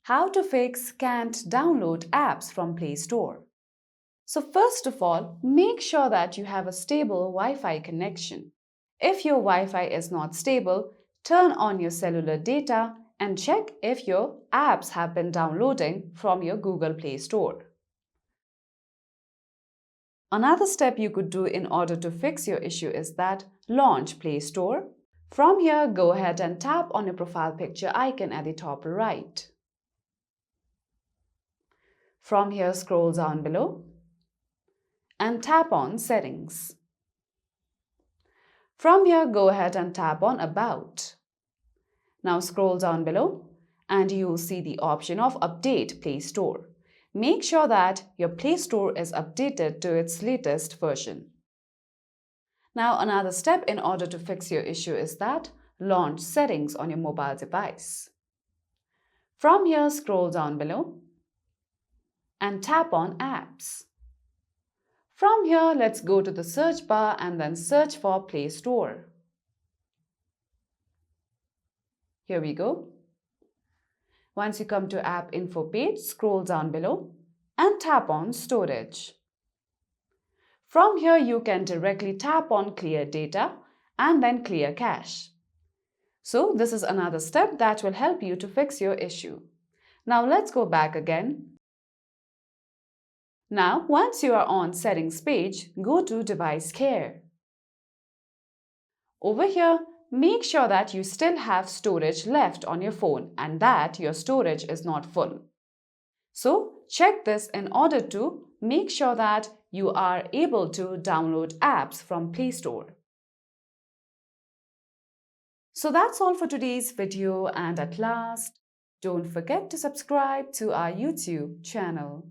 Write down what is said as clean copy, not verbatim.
How to fix can't download apps from Play Store. So first of all, make sure that you have a stable Wi-Fi connection. If your Wi-Fi is not stable, turn on your cellular data and check if your apps have been downloading from your Google Play Store. Another step you could do in order to fix your issue is that launch Play Store. From here, go ahead and tap on your profile picture icon at the top right. From here, scroll down below and tap on Settings. From here, go ahead and tap on About. Now scroll down below and you will see the option of Update Play Store. Make sure that your Play Store is updated to its latest version. Now another step in order to fix your issue is that launch Settings on your mobile device. From here, scroll down below and tap on Apps. From here, let's go to the search bar and then search for Play Store. Here we go. Once you come to App Info page, scroll down below and tap on Storage. From here, you can directly tap on Clear Data and then Clear Cache. So this is another step that will help you to fix your issue. Now let's go back again. Now, once you are on Settings page, go to Device Care. Over here, make sure that you still have storage left on your phone and that your storage is not full. So, check this in order to make sure that you are able to download apps from Play Store. So that's all for today's video, and at last, don't forget to subscribe to our YouTube channel.